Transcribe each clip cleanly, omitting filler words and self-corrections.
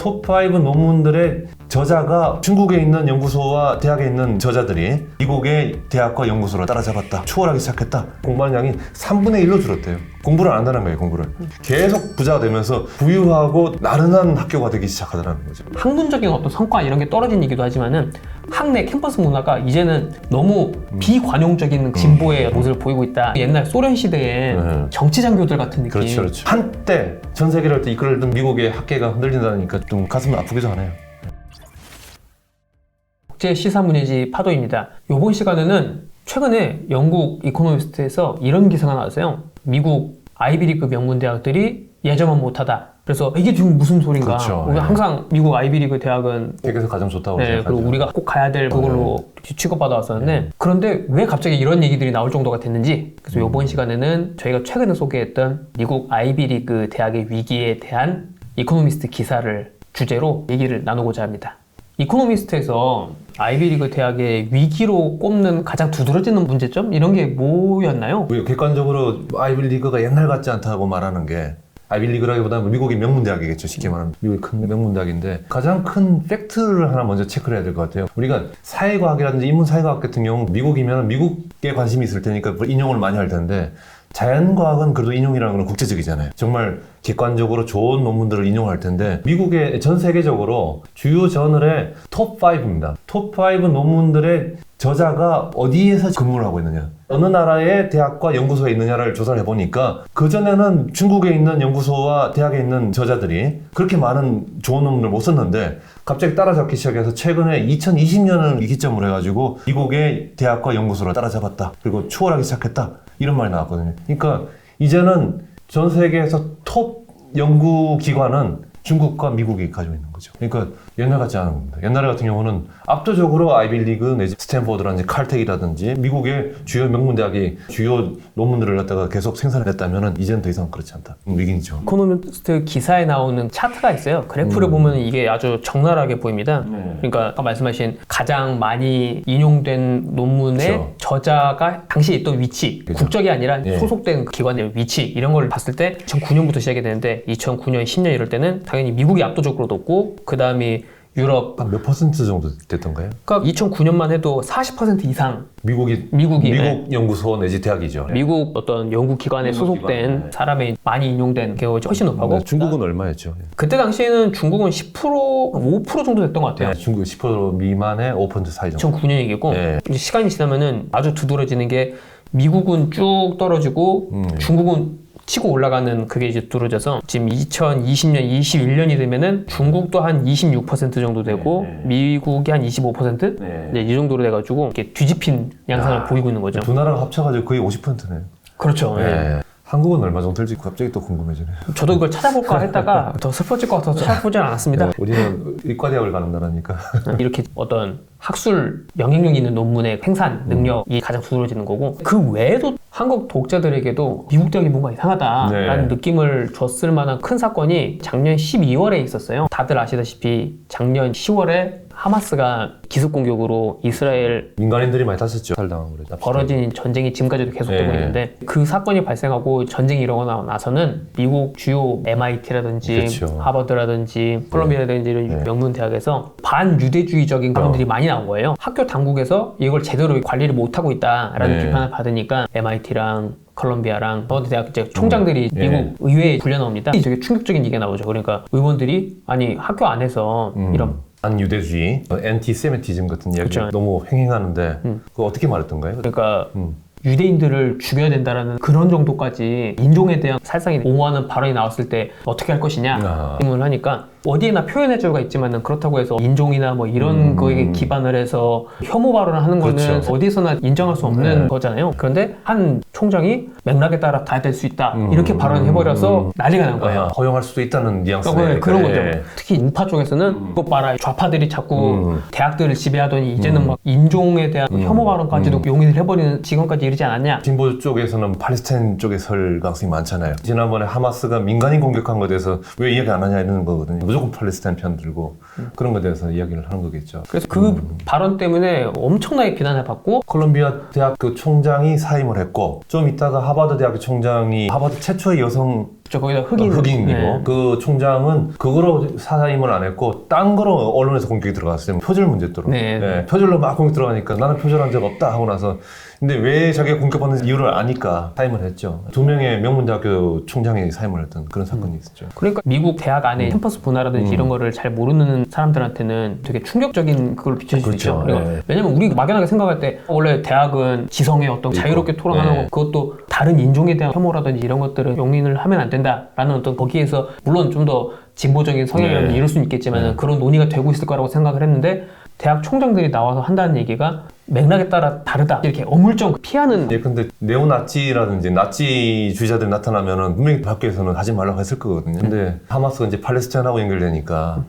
톱5 논문들의 저자가 중국에 있는 연구소와 대학에 있는 저자들이 미국의 대학과 연구소를 따라잡았다. 추월하기 시작했다. 공부하는 양이 3분의 1로 줄었대요. 공부를 안 한다는 거예요, 공부를. 계속 부자가 되면서 부유하고 나른한 학교가 되기 시작하더라는 거죠. 학문적인 어떤 성과 이런 게 떨어진 얘기도 하지만은 학내 캠퍼스 문화가 이제는 너무 비관용적인 진보의 모습을 보이고 있다. 옛날 소련 시대의 정치 장교들 같은 느낌. 그렇죠, 그렇죠. 한때 전 세계를 이끌던 미국의 학계가 흔들린다니까 좀 가슴이 아프기도 하네요. 국제 시사문예지 파도입니다. 이번 시간에는 최근에 영국 이코노미스트에서 이런 기사가 나왔어요. 미국 아이비리그 명문대학들이 예전만 못하다. 그래서 이게 지금 무슨 소린가? 그렇죠. 우리가 항상 미국 아이비리그 대학은 세계에서 가장 좋다고 그리고 우리가 꼭 가야 될 그걸로 취급받아 왔었는데 그런데 왜 갑자기 이런 얘기들이 나올 정도가 됐는지 그래서 이번 시간에는 저희가 최근에 소개했던 미국 아이비리그 대학의 위기에 대한 이코노미스트 기사를 주제로 얘기를 나누고자 합니다. 이코노미스트에서 아이비리그 대학의 위기로 꼽는 가장 두드러지는 문제점? 이런 게 뭐였나요? 객관적으로 아이비리그가 옛날 같지 않다고 말하는 게 아이비리그라기보다는 미국의 명문대학이겠죠. 쉽게 말하면 미국의 큰 명문대학인데 가장 큰 팩트를 하나 먼저 체크를 해야 될 것 같아요. 우리가 사회과학이라든지 인문사회과학 같은 경우 미국이면 미국에 관심이 있을 테니까 인용을 많이 할 텐데 자연과학은 그래도 인용이라는 건 국제적이잖아요. 정말 객관적으로 좋은 논문들을 인용할 텐데 미국의 전 세계적으로 주요 저널의 톱5입니다. 톱5 논문들의 저자가 어디에서 근무를 하고 있느냐, 어느 나라의 대학과 연구소에 있느냐를 조사를 해보니까 그전에는 중국에 있는 연구소와 대학에 있는 저자들이 그렇게 많은 좋은 논문을 못 썼는데 갑자기 따라잡기 시작해서 최근에 2020년을 기점으로 해가지고 미국의 대학과 연구소를 따라잡았다. 그리고 추월하기 시작했다. 이런 말이 나왔거든요. 그러니까 이제는 전 세계에서 톱 연구기관은 중국과 미국이 가지고 있는 거죠. 그러니까 옛날 같지 않은 겁니다. 옛날에 같은 경우는 압도적으로 아이비리그 내지 스탠포드라든지 칼텍이라든지 미국의 주요 명문대학이 주요 논문들을 갖다가 계속 생산했다면 이제는 더 이상 그렇지 않다. 위기죠. 이코노미스트 기사에 나오는 차트가 있어요. 그래프를 보면 이게 아주 적나라하게 보입니다. 그러니까 아까 말씀하신 가장 많이 인용된 논문의 그렇죠. 저자가 당시에 있던 위치, 그렇죠. 국적이 아니라 예. 소속된 기관의 위치 이런 걸 봤을 때 2009년부터 시작이 되는데 2009년, 10년 이럴 때는 당연히 미국이 압도적으로 높고 그 다음이 유럽 한 몇 퍼센트 정도 됐던가요? 그러니까 2009년만 해도 40% 이상 미국 연구소 내지 대학이죠. 미국 어떤 연구기관에 소속된 사람이 많이 인용된 게 훨씬 높고 중국은 얼마였죠? 그때 당시에는 중국은 10%, 5% 정도 됐던 것 같아요. 네, 중국 10% 미만의 5% 사이 정도. 2009년 얘기고 네. 이제 시간이 지나면은 아주 두드러지는 게 미국은 쭉 떨어지고 중국은 치고 올라가는 그게 이제 두드러져서 지금 2020년, 21년이 되면은 중국도 한 26% 정도 되고 미국이 한 25%? 이제 이 정도로 돼가지고 이렇게 뒤집힌 양상을 보이고 있는 거죠. 두 나라가 합쳐가지고 거의 50%네요. 그렇죠. 네. 한국은 얼마 정도 될지 갑자기 또 궁금해지네요. 저도 그걸 찾아볼까 했다가 더 슬퍼질 것 같아서 찾아보진 않았습니다. 네, 우리는 의과대학을 가는 나라니까. 이렇게 어떤 학술 영향력 있는 논문의 생산 능력이 가장 두드러지는 거고 그 외에도 한국 독자들에게도 미국 대학이 뭔가 이상하다라는 느낌을 줬을 만한 큰 사건이 작년 12월에 있었어요. 다들 아시다시피 작년 10월에 하마스가 기습 공격으로 이스라엘 민간인들이 많이 다쳤죠. 살당하고 그랬죠. 벌어진 전쟁이 지금까지도 계속되고 있는데 그 사건이 발생하고 전쟁이 일어나고 나서는 미국 주요 MIT라든지 그렇죠. 하버드라든지 콜롬비아라든지 이런 명문 대학에서 반유대주의적인 그런들이 많이 나온 거예요. 학교 당국에서 이걸 제대로 관리를 못하고 있다라는 비판을 받으니까 MIT랑 콜롬비아랑 하버드 대학 이제 총장들이 미국 의회에 불려 나옵니다. 되게 충격적인 얘기가 나오죠. 그러니까 의원들이 아니 학교 안에서 이런 반유대주의, 엔티세미티즘 같은 이야기 그렇죠. 너무 횡행하는데 그거 어떻게 말했던가요? 그러니까 유대인들을 죽여야 된다라는 그런 정도까지 인종에 대한 살상이 옹호하는 발언이 나왔을 때 어떻게 할 것이냐 질문을 하니까 어디에나 표현의 자유가 있지만은 그렇다고 해서 인종이나 뭐 이런 거에 기반을 해서 혐오 발언을 하는 거는 그렇죠. 어디에서나 인정할 수 없는 거잖아요. 그런데 한 총장이 맥락에 따라 다 될 수 있다 이렇게 발언해버려서 난리가 난 거예요. 허용할 수도 있다는 뉘앙스네. 그런 거죠. 특히 우파 쪽에서는 이것 봐라 좌파들이 자꾸 대학들을 지배하더니 이제는 막 인종에 대한 혐오 발언까지도 용인을 해버리는 지경까지 이르지 않았냐. 진보 쪽에서는 팔레스타인 쪽에 설 가능성이 많잖아요. 지난번에 하마스가 민간인 공격한 것에 대해서 왜 이야기 안 하냐 이러는 거거든요. 무조건 팔레스타인 편 들고 그런 것에 대해서 이야기를 하는 거겠죠. 그래서 그 발언 때문에 엄청나게 비난을 받고 콜롬비아 대학 그 총장이 사임을 했고 좀 있다가 하버드 대학 총장이 하버드 최초의 여성 저 거기다 흑인 흑인이고 네. 그 총장은 그거로 사임을 안 했고 딴 거로 언론에서 공격이 들어갔어요. 표절 문제도로. 네. 표절로 막 공격 들어가니까 나는 표절한 적 없다 하고 나서 근데 왜 자기가 공격받는 이유를 아니까 사임을 했죠. 2명의 명문대학교 총장이 사임을 했던 그런 사건이 있었죠. 그러니까 미국 대학 안에 캠퍼스 문화라든지 이런 거를 잘 모르는 사람들한테는 되게 충격적인 그걸 비춰질 수 그렇죠. 있죠. 그러니까 네. 왜냐면 우리 막연하게 생각할 때 원래 대학은 지성의 어떤 자유롭게 토론하는 네. 거 그것도 다른 인종에 대한 혐오라든지 이런 것들은 용인을 하면 안 된다라는 어떤 거기에서 물론 좀 더 진보적인 성향이라든지 네. 이럴 수는 있겠지만 그런 논의가 되고 있을 거라고 생각을 했는데 대학 총장들이 나와서 한다는 얘기가 맥락에 따라 다르다 이렇게 어물쩡 피하는 예, 근데 네오나치라든지 나치주의자들이 나타나면은 분명히 학교에서는 하지 말라고 했을 거거든요. 근데 하마스가 이제 팔레스타인하고 연결되니까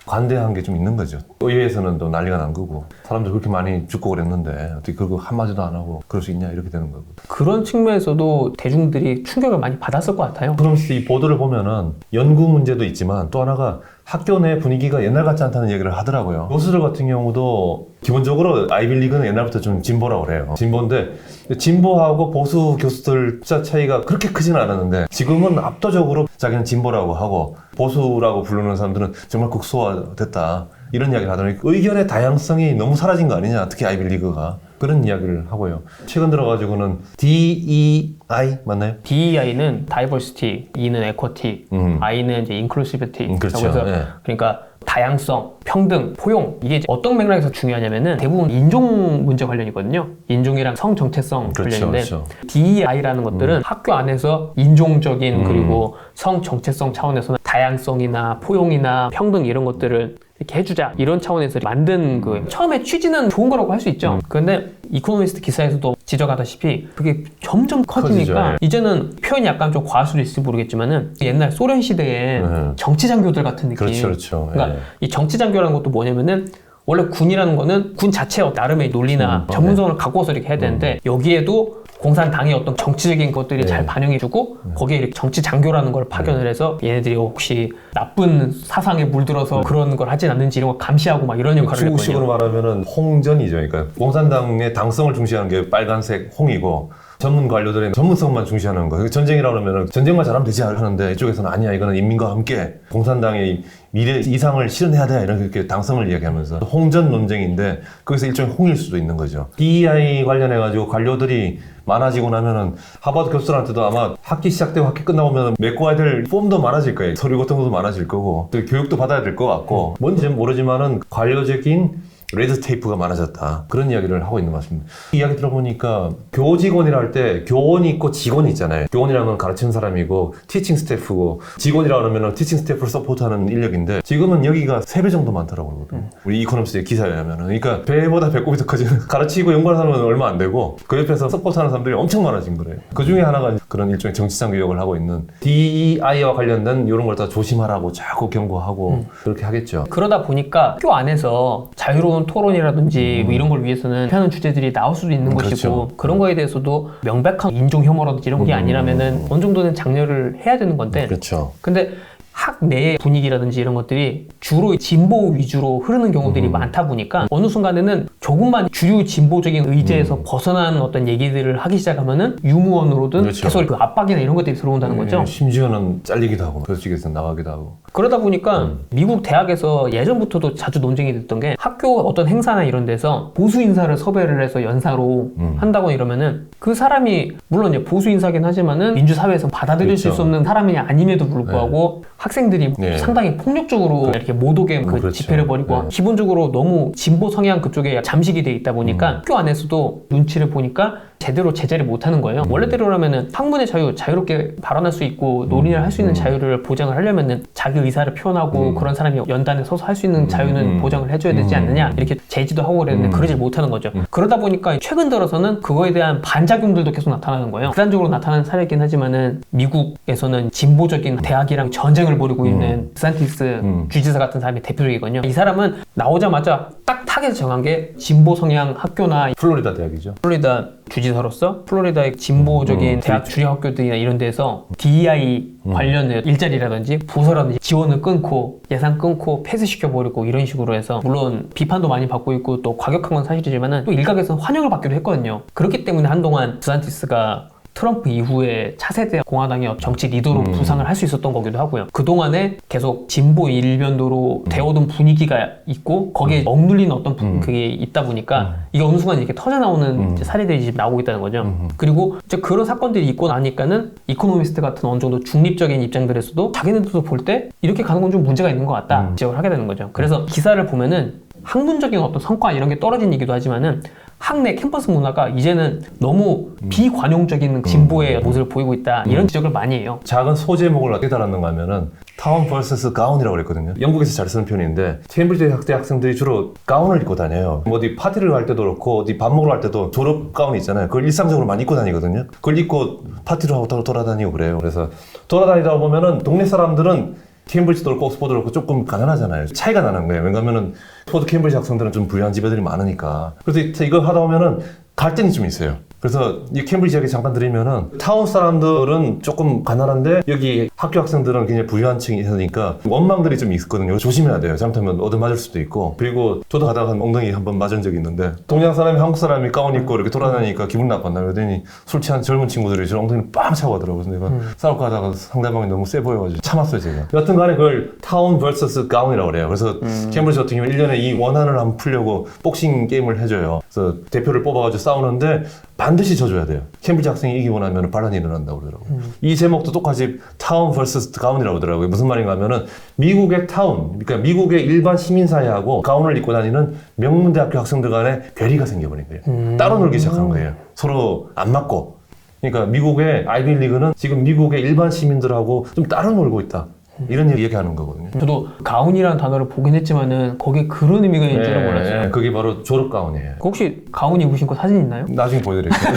관대한 게 좀 있는 거죠. 의회에서는 또 난리가 난 거고 사람들 그렇게 많이 죽고 그랬는데 어떻게 그거 한마디도 안 하고 그럴 수 있냐 이렇게 되는 거고. 그런 측면에서도 대중들이 충격을 많이 받았을 것 같아요. 그러면서 이 보도를 보면은 연구 문제도 있지만 또 하나가 학교 내 분위기가 옛날 같지 않다는 얘기를 하더라고요. 교수들 같은 경우도 기본적으로 아이빌리그는 옛날부터 좀 진보라고 그래요. 진보인데 진보하고 보수 교수들 숫자 차이가 그렇게 크지는 않았는데 지금은 압도적으로 자기는 진보라고 하고 보수라고 부르는 사람들은 정말 극소화됐다. 이런 이야기를 하더니 의견의 다양성이 너무 사라진 거 아니냐. 특히 아이빌리그가. 그런 이야기를 하고요. 최근 들어가지고는 DEI 맞나요? DEI는 Diversity, E는 Equity, I는 이제 Inclusivity. 그렇죠. 그래서 네. 그러니까 다양성, 평등, 포용 이게 이제 어떤 맥락에서 중요하냐면은 대부분 인종 문제 관련이거든요. 인종이랑 성 정체성 그렇죠, 관련인데 그렇죠. DEI라는 것들은 학교 안에서 인종적인 그리고 성 정체성 차원에서는 다양성이나 포용이나 평등 이런 것들을 이렇게 해주자 이런 차원에서 만든 그 처음에 취지는 좋은 거라고 할 수 있죠. 그런데 이코노미스트 기사에서도 지적하다시피 그게 점점 커지니까 커지죠, 예. 이제는 표현이 약간 좀 과할 수도 있을지 모르겠지만은 옛날 소련 시대에 정치 장교들 같은 느낌. 그렇죠, 그렇죠. 그러니까 예. 이 정치 장교라는 것도 뭐냐면은 원래 군이라는 거는 군 자체의 나름의 논리나 전문성을 갖고서 이렇게 해야 되는데 여기에도 공산당의 어떤 정치적인 것들이 잘 반영해주고 거기에 이렇게 정치 장교라는 걸 파견을 해서 얘네들이 혹시 나쁜 사상에 물들어서 그런 걸 하진 않는지 이런 걸 감시하고 막 이런 역할을 중국식으로 했거든요. 말하면은 홍전이죠. 그러니까 공산당의 당성을 중시하는 게 빨간색 홍이고 전문 관료들의 전문성만 중시하는 거. 전쟁이라고 그러면 전쟁만 잘하면 되지 하는데 이쪽에서는 아니야. 이거는 인민과 함께 공산당의 미래 이상을 실현해야 돼. 이렇게 당성을 이야기하면서 홍전 논쟁인데 거기서 일종의 홍일 수도 있는 거죠. DEI 관련해가지고 관료들이 많아지고 나면은 하버드 교수들한테도 아마 학기 시작되고 학기 끝나고 오면 메꿔야 될 폼도 많아질 거예요. 서류 같은 것도 많아질 거고 또 교육도 받아야 될 것 같고 뭔지 모르지만은 관료적인 레드 테이프가 많아졌다. 그런 이야기를 하고 있는 것 같습니다. 이 이야기 들어보니까 교직원이라 할 때 교원이 있고 직원이 있잖아요. 교원이라는 건 가르치는 사람이고 티칭 스태프고 직원이라고 하면 티칭 스태프를 서포트하는 인력인데 지금은 여기가 3배 정도 많다고 그러거든요. 우리 이코노미스트 기사에 하면은. 그러니까 배보다 배꼽이 더 커지는 가르치고 연구하는 사람은 얼마 안 되고 그 옆에서 서포트하는 사람들이 엄청 많아진 거예요. 그 중에 하나가 그런 일종의 정치장 교육을 하고 있는 DEI와 관련된 이런 걸 다 조심하라고 자꾸 경고하고 그렇게 하겠죠. 그러다 보니까 학교 안에서 자유로운 토론이라든지 뭐 이런 걸 위해서는 하는 주제들이 나올 수도 있는 것이고 그렇죠. 그런 거에 대해서도 명백한 인종 혐오라든지 이런 게 아니라면은 어느 정도는 장려를 해야 되는 건데 그렇죠. 근데 학 내의 분위기라든지 이런 것들이 주로 진보 위주로 흐르는 경우들이 많다 보니까 어느 순간에는 조금만 주류 진보적인 의제에서 벗어난 어떤 얘기들을 하기 시작하면은 유무원으로든 그렇죠. 계속 그 압박이나 이런 것들이 들어온다는 거죠. 심지어는 잘리기도 하고 교직에서 나가기도 하고. 그러다 보니까 미국 대학에서 예전부터도 자주 논쟁이 됐던 게 학교 어떤 행사나 이런 데서 보수 인사를 섭외를 해서 연사로 한다고 이러면은 그 사람이 물론 이제 보수 인사긴 하지만은 민주사회에서 받아들일 수 그렇죠. 없는 사람이 아님에도 불구하고 학생들이 네. 상당히 폭력적으로 이렇게 못 오게 그 그렇죠. 집회를 벌이고 네. 기본적으로 너무 진보 성향 그쪽에 잠식이 돼 있다 보니까 학교 안에서도 눈치를 보니까 제대로 제재를 못 하는 거예요. 원래대로라면은 학문의 자유, 자유롭게 발언할 수 있고 논의를 할 수 있는 자유를 보장을 하려면은 자기 의사를 표현하고 그런 사람이 연단에 서서 할 수 있는 자유는 보장을 해줘야 되지 않느냐 이렇게 제지도 하고 그랬는데 그러지 못하는 거죠. 그러다 보니까 최근 들어서는 그거에 대한 반작용들도 계속 나타나는 거예요. 극단적으로 나타나는 사례이긴 하지만은 미국에서는 진보적인 대학이랑 전쟁을 벌이고 있는 산티스 주지사 같은 사람이 대표적이거든요. 이 사람은 나오자마자 딱 타겟을 정한 게 진보 성향 학교나 플로리다 대학이죠. 플로리다 주지사로서 플로리다의 진보적인 대학 주류 학교들이나 이런 데서 DEI 관련된 일자리라든지 부서라든지 지원을 끊고 예산 끊고 폐쇄시켜버리고 이런 식으로 해서 물론 비판도 많이 받고 있고 또 과격한 건 사실이지만은 또 일각에서는 환영을 받기도 했거든요. 그렇기 때문에 한동안 드산티스가 트럼프 이후에 차세대 공화당의 정치 리더로 부상을 할 수 있었던 거기도 하고요. 그동안에 계속 진보 일변도로 되어오던 분위기가 있고 거기에 억눌린 어떤 그게 있다 보니까 이게 어느 순간 이렇게 터져나오는 이제 사례들이 지금 나오고 있다는 거죠. 그리고 이제 그런 사건들이 있고 나니까는 이코노미스트 같은 어느 정도 중립적인 입장들에서도 자기네들도 볼 때 이렇게 가는 건 좀 문제가 있는 것 같다 지적을 하게 되는 거죠. 그래서 기사를 보면은 학문적인 어떤 성과 이런 게 떨어진 얘기도 하지만은 학내 캠퍼스 문화가 이제는 너무 비관용적인 진보의 모습을 보이고 있다 이런 지적을 많이 해요. 작은 소제목을 깨달았는가 하면은 타운 vs 가운이라고 그랬거든요. 영국에서 잘 쓰는 표현인데 케임브리지 학대 학생들이 주로 가운을 입고 다녀요. 뭐 어디 파티를 갈 때도 그렇고 어디 밥 먹으러 갈 때도 졸업 가운이 있잖아요. 그걸 일상적으로 많이 입고 다니거든요. 그걸 입고 파티를 하고 돌아다니고 그래요. 그래서 돌아다니다 보면은 동네 사람들은 케임브리지도 그렇고 옥스퍼드도 그렇고 조금 가난하잖아요. 차이가 나는 거예요. 왜냐면은 옥스퍼드 케임브리지 학생들은 좀 부유한 집애들이 많으니까. 그래서 이거 하다 보면은 갈등이 좀 있어요. 그래서 이 캠브리지 이야기 잠깐 드리면은 타운 사람들은 조금 가난한데 여기 학교 학생들은 굉장히 부유한 층이니까 원망들이 좀 있거든요. 조심해야 돼요. 잘못하면 얻어맞을 수도 있고. 그리고 저도 가다가 엉덩이 한번 맞은 적이 있는데 동양 사람이 한국 사람이 가운 입고 이렇게 돌아다니니까 기분 나빴나 그러더니 술 취한 젊은 친구들이 저 엉덩이를 빵 차고 하더라고요. 그래서 내가 싸울까 하다가 상대방이 너무 세 보여가지고 참았어요 제가. 여튼 간에 그걸 타운 vs 가운이라고 그래요. 그래서 캠브리지 같은 경우는 1년에 이 원한을 한번 풀려고 복싱 게임을 해줘요. 그래서 대표를 뽑아가지고 싸우는데 반드시 져줘야 돼요. 캠브리지 학생이 이기고 나면 반란이 일어난다고 그러더라고요. 이 제목도 똑같이 타운 vs 가운이라고 하더라고요. 무슨 말인가 하면은 미국의 타운, 그러니까 미국의 일반 시민사회하고 가운을 입고 다니는 명문대학교 학생들 간에 괴리가 생겨버린 거예요. 따로 놀기 시작한 거예요. 서로 안 맞고. 그러니까 미국의 아이비리그는 지금 미국의 일반 시민들하고 좀 따로 놀고 있다. 이런 얘기하는 거거든요. 저도 가운이라는 단어를 보긴 했지만은 거기에 그런 의미가 있는 줄은 몰랐어요. 그게 바로 졸업 가운이에요. 혹시 가운 입으신 거 사진 있나요? 나중에 보여드릴게요.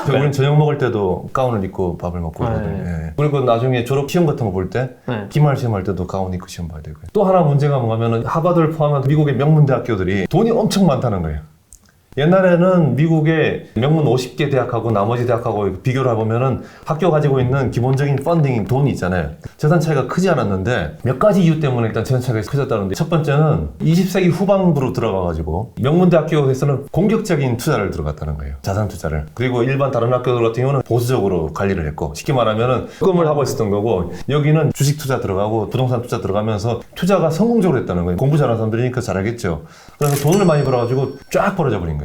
우리는 저녁 먹을 때도 가운을 입고 밥을 먹고 그러거든요. 예. 그리고 나중에 졸업 시험 같은 거 볼 때 기말 시험 할 때도 가운 입고 시험 봐야 되고요. 또 하나 문제가 뭐냐면 하버드를 포함한 미국의 명문대학교들이 돈이 엄청 많다는 거예요. 옛날에는 미국의 명문 50개 대학하고 나머지 대학하고 비교를 해보면은 학교 가지고 있는 기본적인 펀딩 돈이 있잖아요. 재산 차이가 크지 않았는데 몇 가지 이유 때문에 일단 재산 차이가 커졌다는데 첫 번째는 20세기 후반부로 들어가가지고 명문대학교에서는 공격적인 투자를 들어갔다는 거예요. 자산 투자를. 그리고 일반 다른 학교들 같은 경우는 보수적으로 관리를 했고 쉽게 말하면은 금을 하고 있었던 거고 여기는 주식 투자 들어가고 부동산 투자 들어가면서 투자가 성공적으로 했다는 거예요. 공부 잘하는 사람들이니까 잘하겠죠. 그래서 돈을 많이 벌어가지고 쫙 벌어져 버린 거예요.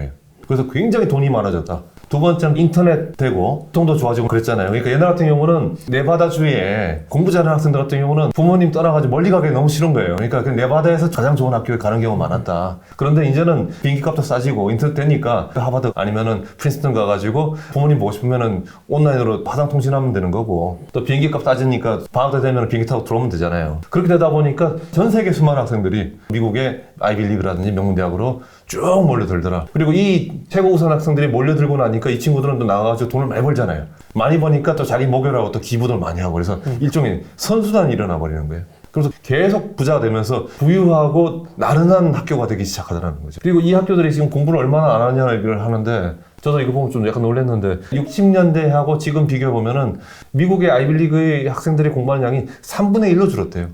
그래서 굉장히 돈이 많아졌다. 두 번째는 인터넷 되고 교통도 좋아지고 그랬잖아요. 그러니까 옛날 같은 경우는 네바다주에 공부 잘하는 학생들 같은 경우는 부모님 떠나가지고 멀리 가기 너무 싫은 거예요. 그러니까 그 네바다에서 가장 좋은 학교에 가는 경우가 많았다. 그런데 이제는 비행기 값도 싸지고 인터넷 되니까 하버드 아니면은 프린스턴 가가지고 부모님 보고 싶으면은 온라인으로 화상 통신하면 되는 거고 또 비행기 값 싸지니까 방학 때 되면 비행기 타고 들어오면 되잖아요. 그렇게 되다 보니까 전 세계 수많은 학생들이 미국의 아이비리그라든지 명문대학으로 쭉 몰려들더라. 그리고 이 최고 우수 학생들이 몰려들고 나니까 이 친구들은 또 나가가지고 돈을 많이 벌잖아요. 많이 버니까 또 자기 목요라고 또 기부들 많이 하고 그래서 일종의 선수단이 일어나 버리는 거예요. 그래서 계속 부자가 되면서 부유하고 나른한 학교가 되기 시작하더라는 거죠. 그리고 이 학교들이 지금 공부를 얼마나 안 하냐를 하는데 저도 이거 보면 좀 약간 놀랐는데 60년대하고 지금 비교해보면은 미국의 아이비리그의 학생들이 공부하는 양이 3분의 1로 줄었대요.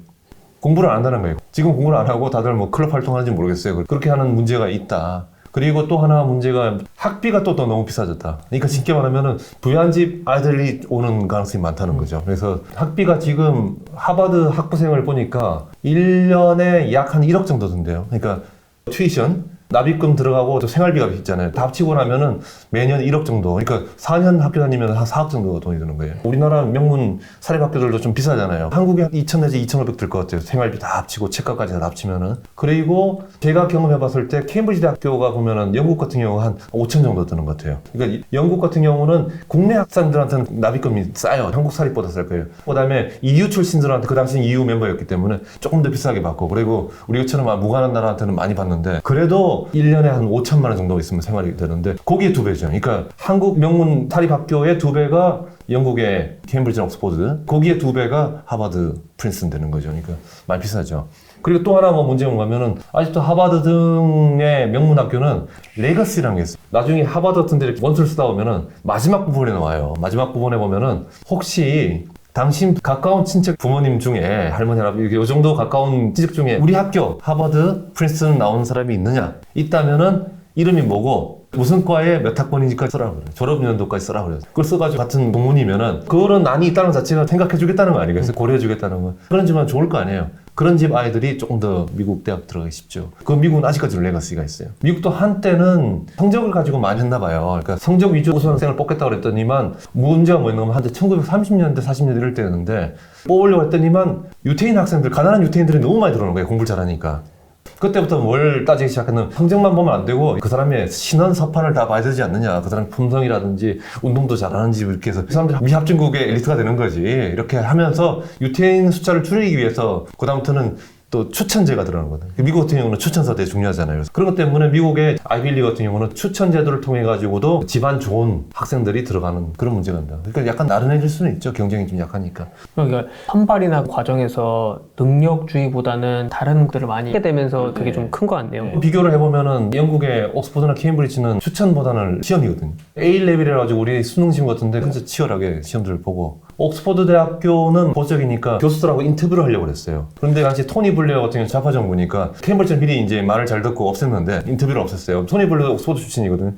공부를 안 한다는 거예요. 지금 공부를 안 하고 다들 뭐 클럽 활동하는지 모르겠어요. 그렇게 하는 문제가 있다. 그리고 또 하나 문제가 학비가 또 너무 비싸졌다. 그러니까 쉽게 말하면은 부유한 집 아이들이 오는 가능성이 많다는 거죠. 그래서 학비가 지금 하버드 학부생을 보니까 1년에 약 한 1억 정도 든대요. 그러니까 튜이션 납입금 들어가고 또 생활비가 있잖아요. 다 합치고 나면은 매년 1억 정도. 그러니까 4년 학교 다니면 한 4억 정도 돈이 드는 거예요. 우리나라 명문 사립학교들도 좀 비싸잖아요. 한국에 2,000 내지 2,500 들 것 같아요. 생활비 다 합치고 책가까지 다 합치면은. 그리고 제가 경험해봤을 때 케임브리지 대학교가 보면은 영국 같은 경우 한 5,000 정도 드는 것 같아요. 그러니까 영국 같은 경우는 국내 학생들한테는 납입금이 싸요. 한국 사립보다 쌀 거예요. 그다음에 EU 출신들한테 그 당시 EU 멤버였기 때문에 조금 더 비싸게 받고 그리고 우리처럼 무관한 나라한테는 많이 받는데 그래도 1년에 한 5천만 원 정도 있으면 생활이 되는데 거기에 2배죠. 그러니까 한국 명문 사립학교의 2배가 영국의 케임브리지 옥스퍼드, 거기에 2배가 하버드 프린스턴 되는 거죠. 그러니까 많이 비싸죠. 그리고 또 하나 뭐 문제가 뭔가면은 아직도 하버드 등의 명문 학교는 레거시라는 게 있어요. 나중에 하버드 같은 데 이렇게 원서를 쓰다 보면은 마지막 부분에 나와요. 마지막 부분에 보면은 혹시 당신 가까운 친척 부모님 중에 할머니 할아버지 이 정도 가까운 친척 중에 우리 학교 하버드 프린스턴 나온 사람이 있느냐? 있다면은 이름이 뭐고 무슨 과에 몇 학번이니까 쓰라 그래. 졸업 연도까지 쓰라 그래. 그걸 써가지고 같은 동문이면은 그런 난이 있다는 자체가 생각해주겠다는 거 아니겠어요? 고려해주겠다는 거. 그런 집은 좋을 거 아니에요. 그런 집 아이들이 조금 더 미국 대학 들어가기 쉽죠. 그 미국은 아직까지도 레거시가 있어요. 미국도 한때는 성적을 가지고 많이 했나 봐요. 그러니까 성적 위주 우수학생을 뽑겠다고 그랬더니만 문제가 뭐였냐면 한때 1930년대, 40년대 이럴 때였는데 뽑으려고 했더니만 유태인 학생들, 가난한 유태인들이 너무 많이 들어오는 거예요. 공부를 잘하니까. 그때부터 뭘 따지기 시작했냐면 성적만 보면 안 되고 그 사람의 신원 서판을 다 봐야 되지 않느냐. 그 사람 품성이라든지 운동도 잘하는지 이렇게 해서 그 사람들이 미합중국의 엘리트가 되는 거지. 이렇게 하면서 유태인 숫자를 줄이기 위해서 그다음부터는 또 추천제가 들어가는 거다. 미국 같은 경우는 추천서 되게 중요하잖아요. 그런 것 때문에 미국의 아이비리그 같은 경우는 추천 제도를 통해 가지고도 집안 좋은 학생들이 들어가는 그런 문제가 있다. 그러니까 약간 나른해질 수는 있죠. 경쟁이 좀 약하니까. 그러니까 선발이나 과정에서 능력주의보다는 다른 것들을 많이 하게 되면서 그게 좀 큰 것 같네요. 비교를 해보면은 영국의 옥스퍼드나 케임브리지는 추천보다는 시험이거든요. A-레벨이라 가지고 우리 수능 시험 같은데 진짜 치열하게 시험들을 보고 옥스퍼드 대학교는 보적이니까 교수들하고 인터뷰를 하려고 그랬어요. 그런데 당시 토니 블레어 같은 경우는 좌파 정부니까 케임브리지는 미리 이제 말을 잘 듣고 없앴는데 인터뷰를 없앴어요. 토니 블레어도 옥스퍼드 출신이거든요.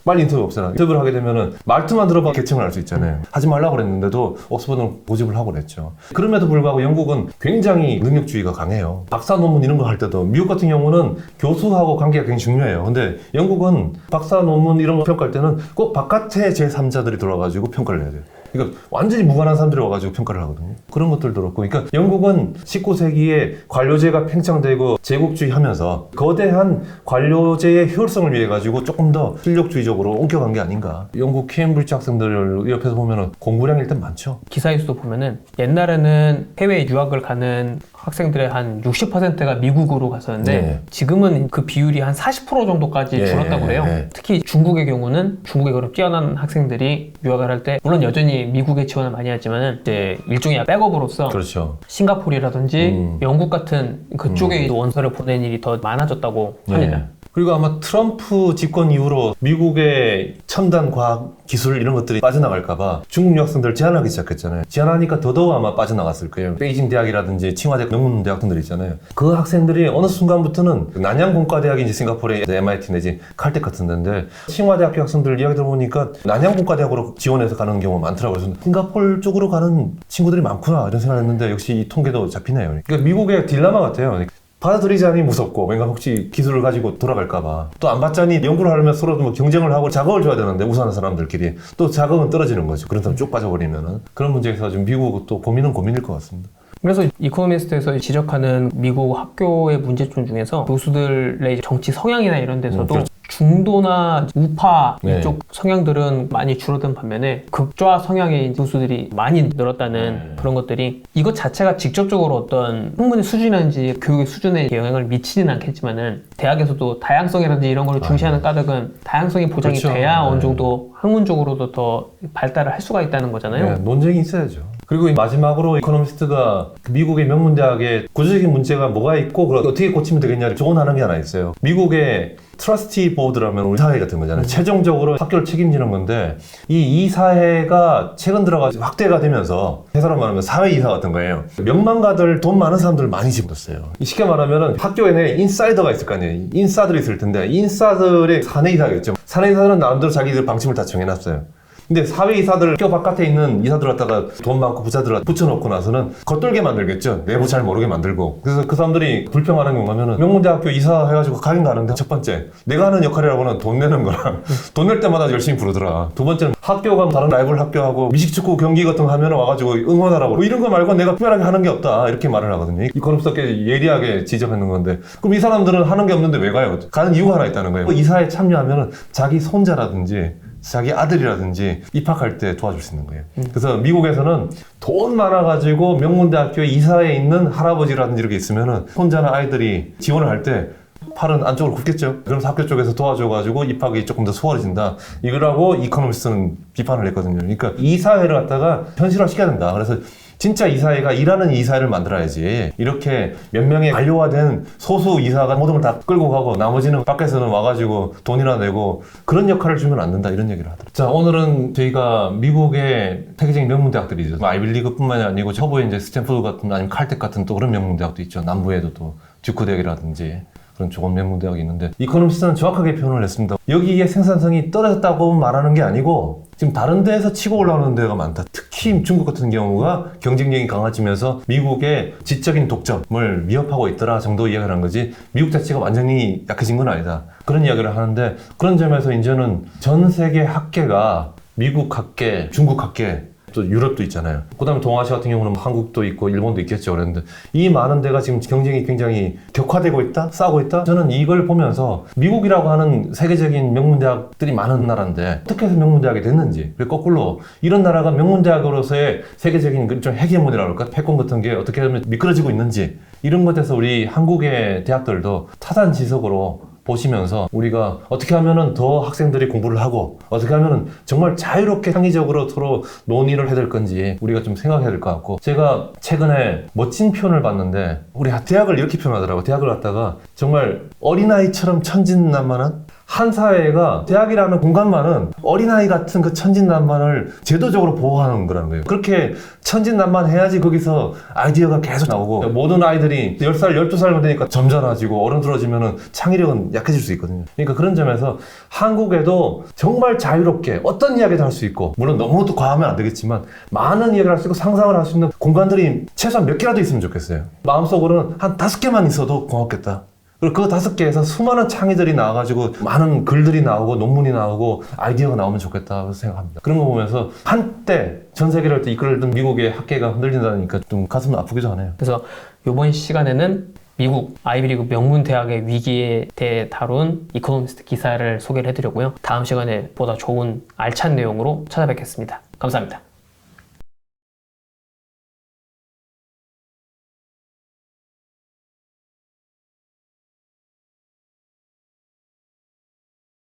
빨리 인터뷰 없애라. 인터뷰를 하게 되면은 말투만 들어봐 계층을 알 수 있잖아요. 하지 말라고 그랬는데도 옥스퍼드는 고집을 하고 그랬죠. 그럼에도 불구하고 영국은 굉장히 능력주의가 강해요. 박사 논문 이런 거 할 때도 미국 같은 경우는 교수하고 관계가 굉장히 중요해요. 근데 영국은 박사 논문 이런 거 평가할 때는 꼭 바깥의 제3자들이 들어와가지고 평가를 해야 돼요. 그러니까 완전히 무관한 사람들이 와가지고 평가를 하거든요. 그런 것들도 그렇고. 그러니까 영국은 19세기에 관료제가 팽창되고 제국주의 하면서 거대한 관료제의 효율성을 위해 가지고 조금 더 실력주의적으로 옮겨간 게 아닌가. 영국 케임브리지 학생들 옆에서 보면은 공부량이 일단 많죠. 기사의 수도 보면은 옛날에는 해외에 유학을 가는 학생들의 한 60%가 미국으로 갔었는데 네. 지금은 그 비율이 한 40% 정도까지 예, 줄었다고 그래요. 예. 특히 중국의 경우는 중국에 그런 뛰어난 학생들이 유학을 할 때 물론 여전히 미국에 지원을 많이 하지만은 이제 일종의 백업으로서 그렇죠. 싱가포르라든지 영국 같은 그쪽에 원서를 보낸 일이 더 많아졌다고 합니다. 네. 그리고 아마 트럼프 집권 이후로 미국의 첨단 과학 기술 이런 것들이 빠져나갈까봐 중국 유학생들 제한하기 시작했잖아요. 제한하니까 더더욱 아마 빠져나갔을 거예요. 베이징 대학이라든지 칭화대 명문 대학생들 있잖아요. 그 학생들이 어느 순간부터는 난양 공과대학이 이제 싱가포르의 MIT 내지 칼텍 같은 데인데 칭화대학교 학생들 이야기 들어보니까 난양 공과대학으로 지원해서 가는 경우가 많더라고요. 그래서 싱가포르 쪽으로 가는 친구들이 많구나 이런 생각을 했는데 역시 이 통계도 잡히네요. 그러니까 미국의 딜레마 같아요. 받아들이자니 무섭고 뭔가 혹시 기술을 가지고 돌아갈까봐 또 안 받자니 연구를 하려면 서로 뭐 경쟁을 하고 자극을 줘야 되는데 우수한 사람들끼리 또 자극은 떨어지는 거죠. 그런 사람 쭉 빠져버리면은 그런 문제에서 지금 미국 또 고민은 고민일 것 같습니다. 그래서 이코노미스트에서 지적하는 미국 학교의 문제점 중에서 교수들의 정치 성향이나 이런 데서도 그렇죠. 중도나 우파 네. 이쪽 성향들은 많이 줄어든 반면에 극좌 성향의 교수들이 많이 늘었다는 그런 것들이 이것 자체가 직접적으로 어떤 학문의 수준이라든지 교육의 수준에 영향을 미치지는 않겠지만은 대학에서도 다양성이라든지 이런 걸 중시하는 까닭은 다양성이 보장이 그렇죠. 돼야 네. 어느 정도 학문적으로도 더 발달을 할 수가 있다는 거잖아요. 네, 논쟁이 있어야죠. 그리고 마지막으로 이코노미스트가 미국의 명문대학에 구조적인 문제가 뭐가 있고 그걸 어떻게 고치면 되겠냐를 조언하는 게 하나 있어요. 미국의 트러스티 보드라면 우리 사회 같은 거잖아요. 최종적으로 학교를 책임지는 건데 이 이사회가 최근 들어가지고 확대가 되면서 회사로 말하면 사회이사 같은 거예요. 명망가들 돈 많은 사람들을 많이 집어넣었어요. 쉽게 말하면 학교에 내 인사이더가 있을 거 아니에요. 인사들이 있을 텐데 인사들의 사내이사겠죠. 사내이사들은 나름대로 자기들 방침을 다 정해놨어요. 근데 사회이사들 학교 바깥에 있는 이사들 갖다가 돈 많고 부자들 붙여놓고 나서는 겉돌게 만들겠죠. 내부 잘 모르게 만들고. 그래서 그 사람들이 불평하는 경우 하면은 명문대학교 이사 해가지고 가긴 가는데 첫 번째 내가 하는 역할이라고는 돈 내는 거랑 돈 낼 때마다 열심히 부르더라. 두 번째는 학교가 다른 라이벌 학교하고 미식축구 경기 같은 거 하면 와가지고 응원하라고 뭐 이런 거 말고 내가 특별하게 하는 게 없다 이렇게 말을 하거든요. 이코노미스트께 예리하게 지적하는 건데 그럼 이 사람들은 하는 게 없는데 왜 가요? 가는 이유가 하나 있다는 거예요. 이사에 참여하면은 자기 손자라든지 자기 아들이라든지 입학할 때 도와줄 수 있는 거예요. 그래서 미국에서는 돈 많아가지고 명문대학교 이사에 있는 할아버지라든지 이렇게 있으면은 손자나 아이들이 지원을 할 때 팔은 안쪽으로 굽겠죠. 그래서 학교 쪽에서 도와줘가지고 입학이 조금 더 수월해진다. 이거라고 이코노미스트는 비판을 했거든요. 그러니까 이사회를 갖다가 현실화시켜야 된다. 그래서 진짜 이사회가 일하는 이사회를 만들어야지 이렇게 몇 명의 관료화된 소수 이사가 모든 걸 다 끌고 가고 나머지는 밖에서는 와가지고 돈이나 내고 그런 역할을 주면 안 된다 이런 얘기를 하더라고요. 자, 오늘은 저희가 미국의 세계적인 명문대학들이죠. 아이빌리그뿐만이 아니고 서부에 이제 스탠포드 같은 아니면 칼텍 같은 또 그런 명문대학도 있죠. 남부에도 또 듀크 대학이라든지 그런 좋은 명문대학이 있는데 이코노미스트는 정확하게 표현을 했습니다. 여기에 생산성이 떨어졌다고 말하는 게 아니고 지금 다른 데에서 치고 올라오는 데가 많다. 특히 중국 같은 경우가 경쟁력이 강해지면서 미국의 지적인 독점을 위협하고 있더라 정도 이야기를 하는 거지 미국 자체가 완전히 약해진 건 아니다. 그런 이야기를 하는데 그런 점에서 이제는 전 세계 학계가 미국 학계, 중국 학계 또 유럽도 있잖아요. 그 다음에 동아시아 같은 경우는 한국도 있고 일본도 있겠죠. 그랬는데 이 많은 데가 지금 경쟁이 굉장히 격화되고 있다? 싸우고 있다? 저는 이걸 보면서 미국이라고 하는 세계적인 명문대학들이 많은 나라인데 어떻게 해서 명문대학이 됐는지 거꾸로 이런 나라가 명문대학으로서의 세계적인 좀 헤게모니라고 할까? 패권 같은 게 어떻게 하면 미끄러지고 있는지 이런 것에서 우리 한국의 대학들도 타단지석으로 보시면서 우리가 어떻게 하면은 더 학생들이 공부를 하고 어떻게 하면은 정말 자유롭게 창의적으로 서로 논의를 해야 될 건지 우리가 좀 생각해야 될 것 같고 제가 최근에 멋진 표현을 봤는데 우리 대학을 이렇게 표현하더라고요. 대학을 갔다가 정말 어린아이처럼 천진난만한 한 사회가 대학이라는 공간만은 어린아이 같은 그 천진난만을 제도적으로 보호하는 거라는 거예요. 그렇게 천진난만해야지 거기서 아이디어가 계속 나오고 모든 아이들이 10살, 12살 되니까 점잖아지고 어른스러워지면은 창의력은 약해질 수 있거든요. 그러니까 그런 점에서 한국에도 정말 자유롭게 어떤 이야기도 할 수 있고 물론 너무 또 과하면 안 되겠지만 많은 이야기를 할 수 있고 상상을 할 수 있는 공간들이 최소한 몇 개라도 있으면 좋겠어요. 마음속으로는 한 5개만 있어도 고맙겠다. 그리고 그 5개에서 수많은 창의들이 나와가지고 많은 글들이 나오고 논문이 나오고 아이디어가 나오면 좋겠다고 생각합니다. 그런 거 보면서 한때 전 세계를 이끌던 미국의 학계가 흔들린다니까 좀 가슴 아프기도 하네요. 그래서 이번 시간에는 미국 아이비리그 명문대학의 위기에 대해 다룬 이코노미스트 기사를 소개를 해드렸고요. 다음 시간에 보다 좋은 알찬 내용으로 찾아뵙겠습니다. 감사합니다.